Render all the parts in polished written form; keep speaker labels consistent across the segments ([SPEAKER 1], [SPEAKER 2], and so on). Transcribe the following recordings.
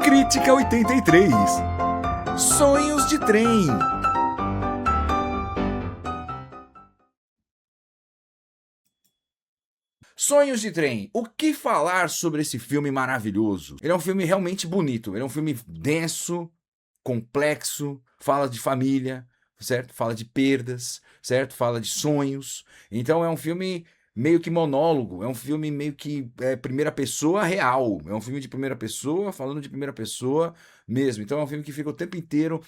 [SPEAKER 1] Crítica 83. Sonhos de trem. Sonhos de Trem. O que falar sobre esse filme maravilhoso? Ele é um filme realmente bonito, ele é um filme denso, complexo, fala de família, certo? Fala de perdas, certo? Fala de sonhos. Então é um filme meio que monólogo, é um filme meio que primeira pessoa real. É um filme de primeira pessoa, falando de primeira pessoa mesmo. Então é um filme que fica o tempo inteiro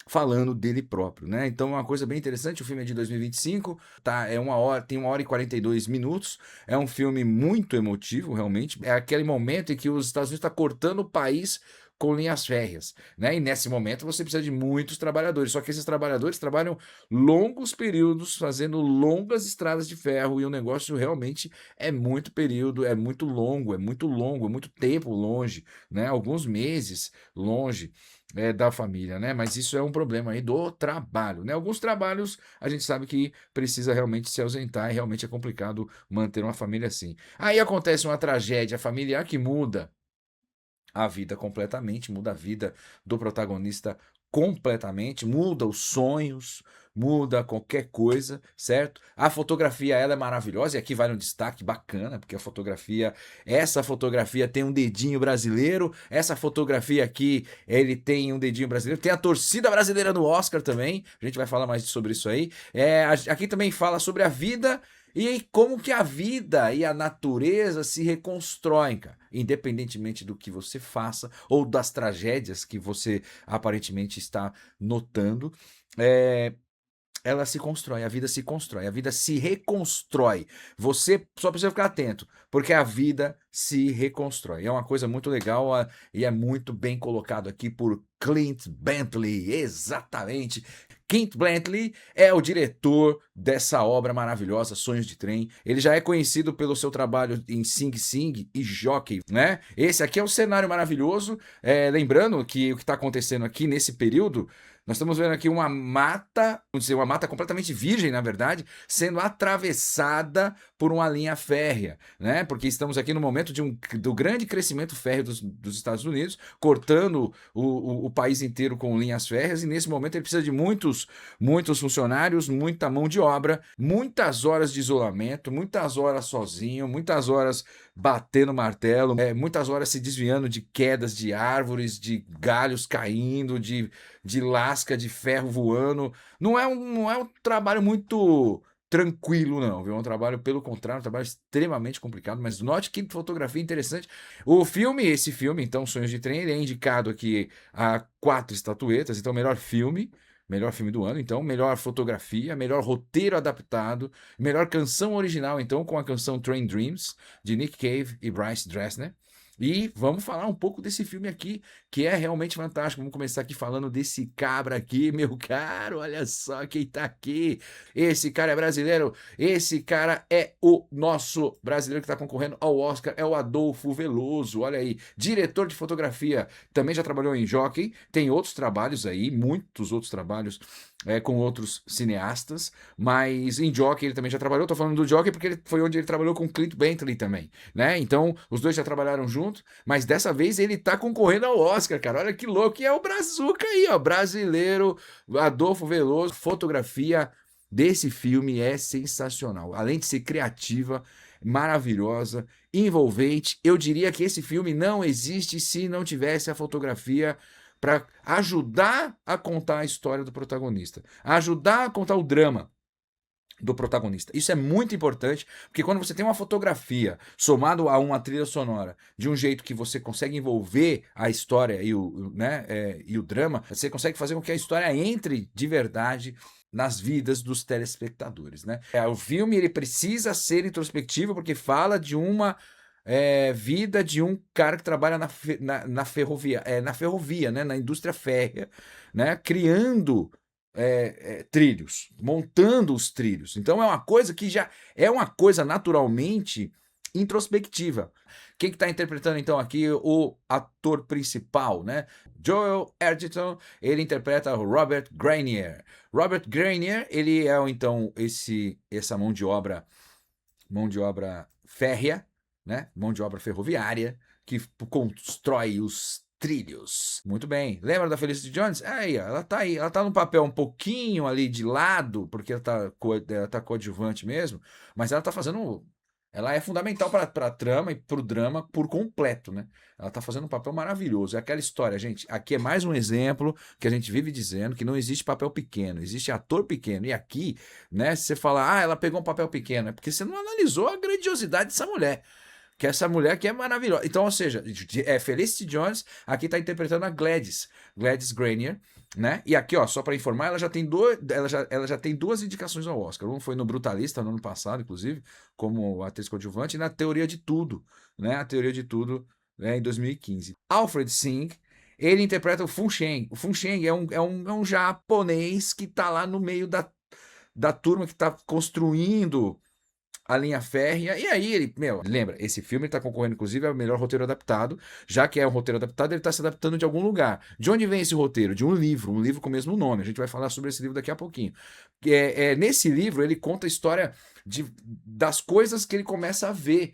[SPEAKER 1] falando dele próprio, né? Então é uma coisa bem interessante. O filme é de 2025, tá? É 1 hora, tem 1 hora e 42 minutos. É um filme muito emotivo, realmente. É aquele momento em que os Estados Unidos está cortando o país com linhas férreas, né? E nesse momento você precisa de muitos trabalhadores. Só que esses trabalhadores trabalham longos períodos fazendo longas estradas de ferro e o negócio realmente é muito período, é muito longo, é muito tempo longe, né? Alguns meses longe da família, né? Mas isso é um problema aí do trabalho, né? Alguns trabalhos a gente sabe que precisa realmente se ausentar e realmente é complicado manter uma família assim. Aí acontece uma tragédia familiar que muda a vida completamente, muda a vida do protagonista completamente, muda os sonhos, muda qualquer coisa, certo? A fotografia, ela é maravilhosa, e aqui vai um destaque bacana, porque essa fotografia tem um dedinho brasileiro, essa fotografia aqui, ele tem um dedinho brasileiro, tem a torcida brasileira no Oscar também, a gente vai falar mais sobre isso aí. Aqui também fala sobre a vida e como que a vida e a natureza se reconstroem, cara, independentemente do que você faça ou das tragédias que você aparentemente está notando, é, ela se constrói, a vida se constrói, a vida se reconstrói. Você só precisa ficar atento, porque a vida se reconstrói. É uma coisa muito legal e é muito bem colocado aqui por Clint Bentley, exatamente. Clint Bentley é o diretor dessa obra maravilhosa, Sonhos de Trem. Ele já é conhecido pelo seu trabalho em Sing Sing e Jockey, né? Esse aqui é um cenário maravilhoso. Lembrando que o que está acontecendo aqui nesse período, nós estamos vendo aqui uma mata, vamos dizer, uma mata completamente virgem, na verdade, sendo atravessada por uma linha férrea, né? Porque estamos aqui no momento do grande crescimento férreo dos Estados Unidos, cortando o país inteiro com linhas férreas, e nesse momento ele precisa de muitos funcionários, muita mão de obra, muitas horas de isolamento, muitas horas sozinho, muitas horas batendo martelo, muitas horas se desviando de quedas de árvores, de galhos caindo, de lasca de ferro voando. Não é um trabalho muito tranquilo, não, viu? É um trabalho, pelo contrário, um trabalho extremamente complicado, mas note que fotografia interessante. Esse filme, então, Sonhos de Trem, ele é indicado aqui a 4 estatuetas, então, melhor filme do ano, então, melhor fotografia, melhor roteiro adaptado, melhor canção original, então, com a canção Train Dreams, de Nick Cave e Bryce Dresner. E vamos falar um pouco desse filme aqui, que é realmente fantástico. Vamos começar aqui falando desse cabra aqui, meu caro. Olha só quem tá aqui. Esse cara é brasileiro. Esse cara é o nosso brasileiro que tá concorrendo ao Oscar. É o Adolfo Veloso. Olha aí. Diretor de fotografia. Também já trabalhou em Jockey. Tem outros trabalhos aí, muitos outros trabalhos com outros cineastas. Mas em Jockey ele também já trabalhou. Tô falando do Jockey porque foi onde ele trabalhou com Clint Bentley também, né? Então, os dois já trabalharam juntos, mas dessa vez ele tá concorrendo ao Oscar, cara. Olha que louco. E é o Brazuca aí, ó, brasileiro, Adolfo Veloso. Fotografia desse filme é sensacional. Além de ser criativa, maravilhosa, envolvente, eu diria que esse filme não existe se não tivesse a fotografia para ajudar a contar a história do protagonista, ajudar a contar o drama do protagonista. Isso é muito importante, porque quando você tem uma fotografia somado a uma trilha sonora de um jeito que você consegue envolver a história e o drama, você consegue fazer com que a história entre de verdade nas vidas dos telespectadores, né? O filme ele precisa ser introspectivo porque fala de uma vida de um cara que trabalha na ferrovia, né? Na indústria férrea, né? Criando trilhos, montando os trilhos. Então é uma coisa que já é uma coisa naturalmente introspectiva. Quem que está interpretando então aqui o ator principal, né? Joel Edgerton, ele interpreta o Robert Grenier. Robert Grenier, ele é então essa mão de obra férrea, né? Mão de obra ferroviária que constrói os trilhos. Muito bem. Lembra da Felicity Jones? Aí, ó, ela tá aí. Ela tá num papel um pouquinho ali de lado, porque ela tá coadjuvante mesmo, mas ela tá fazendo. Ela é fundamental para a trama e para o drama por completo, né? Ela tá fazendo um papel maravilhoso. É aquela história, gente. Aqui é mais um exemplo que a gente vive dizendo que não existe papel pequeno, existe ator pequeno. E aqui, né, se você falar, ela pegou um papel pequeno, é porque você não analisou a grandiosidade dessa mulher. Que essa mulher que é maravilhosa. Então, ou seja, Felicity Jones aqui tá interpretando a Gladys Grenier, né? E aqui, ó, só para informar, ela já tem duas indicações ao Oscar. Uma foi no Brutalista, no ano passado, inclusive, como atriz coadjuvante, e na Teoria de Tudo, né? A Teoria de Tudo, né, em 2015. Alfred Singh, ele interpreta o Fun Sheng. O Fun Sheng é um japonês que tá lá no meio da turma que tá construindo a linha férrea, e aí ele, lembra, esse filme está concorrendo inclusive ao melhor roteiro adaptado, já que é um roteiro adaptado, ele está se adaptando de algum lugar. De onde vem esse roteiro? De um livro com o mesmo nome, a gente vai falar sobre esse livro daqui a pouquinho. Nesse livro ele conta a história das coisas que ele começa a ver,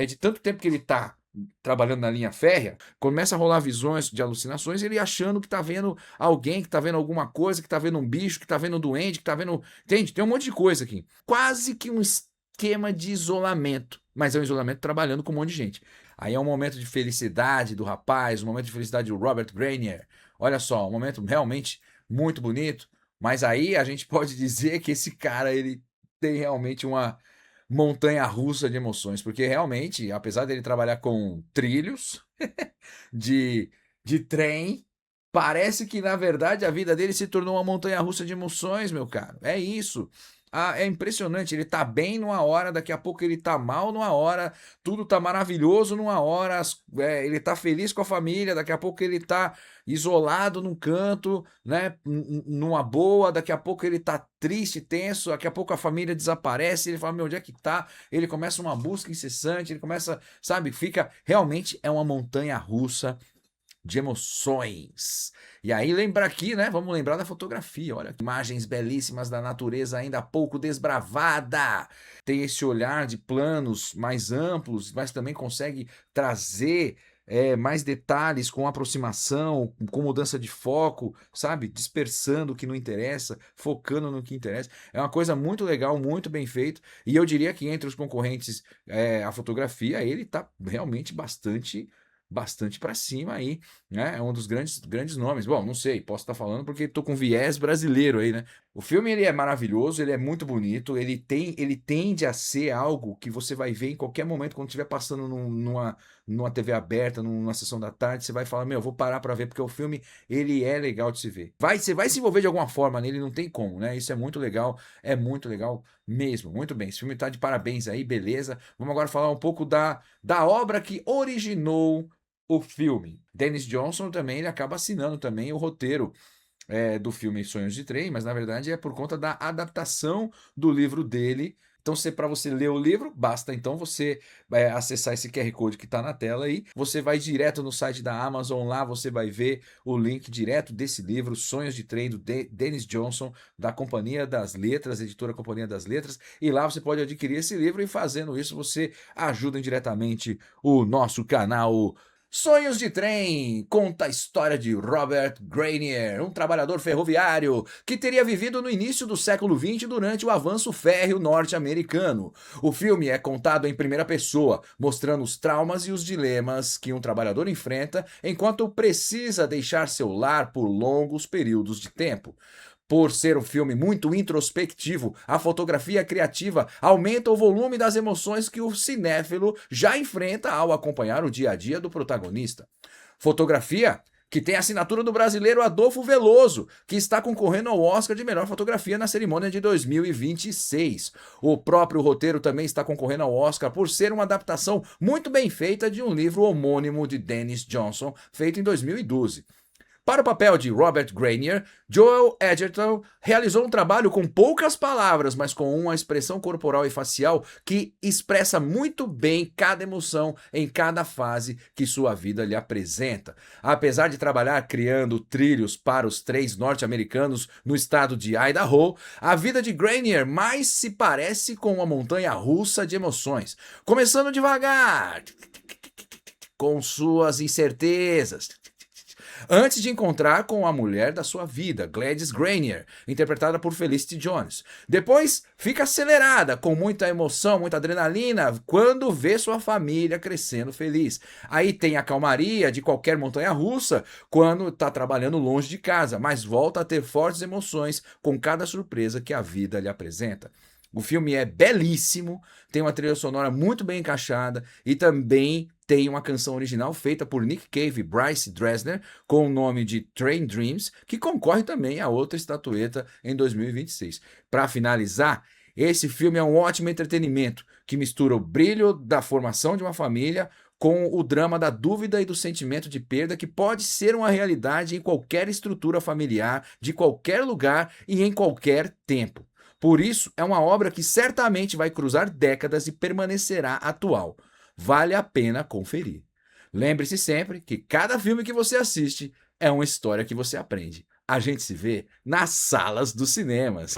[SPEAKER 1] de tanto tempo que ele está trabalhando na linha férrea, começa a rolar visões de alucinações, ele achando que tá vendo alguém, que tá vendo alguma coisa, que tá vendo um bicho, que tá vendo um duende, que tá vendo... Entende? Tem um monte de coisa aqui. Quase que um esquema de isolamento, mas é um isolamento trabalhando com um monte de gente. Aí é um momento de felicidade do rapaz, um momento de felicidade do Robert Grenier. Olha só, um momento realmente muito bonito, mas aí a gente pode dizer que esse cara, ele tem realmente uma montanha-russa de emoções, porque realmente, apesar dele trabalhar com trilhos de trem, parece que na verdade a vida dele se tornou uma montanha-russa de emoções, meu caro. É isso. É impressionante, ele tá bem numa hora, daqui a pouco ele tá mal numa hora, tudo tá maravilhoso numa hora, ele tá feliz com a família, daqui a pouco ele tá isolado num canto, né, numa boa, daqui a pouco ele tá triste, tenso, daqui a pouco a família desaparece, ele fala, meu, onde é que tá? Ele começa uma busca incessante, ele começa, sabe, realmente é uma montanha russa de emoções. E aí lembra aqui, né? Vamos lembrar da fotografia. Olha, imagens belíssimas da natureza ainda há pouco desbravada. Tem esse olhar de planos mais amplos, mas também consegue trazer mais detalhes com aproximação, com mudança de foco, sabe? Dispersando o que não interessa, focando no que interessa. É uma coisa muito legal, muito bem feito. E eu diria que entre os concorrentes a fotografia, ele tá realmente bastante para cima aí, né? É um dos grandes nomes. Bom, não sei, posso estar falando porque estou com viés brasileiro aí, né? O filme ele é maravilhoso, ele é muito bonito, ele tende a ser algo que você vai ver em qualquer momento quando estiver passando numa TV aberta, numa sessão da tarde, você vai falar, meu, vou parar para ver porque o filme ele é legal de se ver. Você vai se envolver de alguma forma nele, não tem como, né? Isso é muito legal mesmo. Muito bem, esse filme tá de parabéns aí, beleza? Vamos agora falar um pouco da obra que originou o filme. Dennis Johnson também, ele acaba assinando também o roteiro do filme Sonhos de Trem, mas na verdade é por conta da adaptação do livro dele. Então, para você ler o livro, basta então você acessar esse QR Code que está na tela aí. Você vai direto no site da Amazon, lá você vai ver o link direto desse livro, Sonhos de Trem, do Dennis Johnson, da Companhia das Letras, editora Companhia das Letras. E lá você pode adquirir esse livro e fazendo isso você ajuda indiretamente o nosso canal Sonhos de Trem conta a história de Robert Grenier, um trabalhador ferroviário que teria vivido no início do século XX durante o avanço férreo norte-americano. O filme é contado em primeira pessoa, mostrando os traumas e os dilemas que um trabalhador enfrenta enquanto precisa deixar seu lar por longos períodos de tempo. Por ser um filme muito introspectivo, a fotografia criativa aumenta o volume das emoções que o cinéfilo já enfrenta ao acompanhar o dia a dia do protagonista. Fotografia que tem a assinatura do brasileiro Adolfo Veloso, que está concorrendo ao Oscar de melhor fotografia na cerimônia de 2026. O próprio roteiro também está concorrendo ao Oscar por ser uma adaptação muito bem feita de um livro homônimo de Dennis Johnson, feito em 2012. Para o papel de Robert Grenier, Joel Edgerton realizou um trabalho com poucas palavras, mas com uma expressão corporal e facial que expressa muito bem cada emoção em cada fase que sua vida lhe apresenta. Apesar de trabalhar criando trilhos para os trens norte-americanos no estado de Idaho, a vida de Grenier mais se parece com uma montanha russa de emoções. Começando devagar, com suas incertezas, antes de encontrar com a mulher da sua vida, Gladys Grenier, interpretada por Felicity Jones. Depois fica acelerada, com muita emoção, muita adrenalina, quando vê sua família crescendo feliz. Aí tem a calmaria de qualquer montanha-russa quando está trabalhando longe de casa, mas volta a ter fortes emoções com cada surpresa que a vida lhe apresenta. O filme é belíssimo, tem uma trilha sonora muito bem encaixada e também tem uma canção original feita por Nick Cave e Bryce Dresner com o nome de Train Dreams, que concorre também a outra estatueta em 2026. Para finalizar, esse filme é um ótimo entretenimento que mistura o brilho da formação de uma família com o drama da dúvida e do sentimento de perda que pode ser uma realidade em qualquer estrutura familiar, de qualquer lugar e em qualquer tempo. Por isso, é uma obra que certamente vai cruzar décadas e permanecerá atual. Vale a pena conferir. Lembre-se sempre que cada filme que você assiste é uma história que você aprende. A gente se vê nas salas dos cinemas.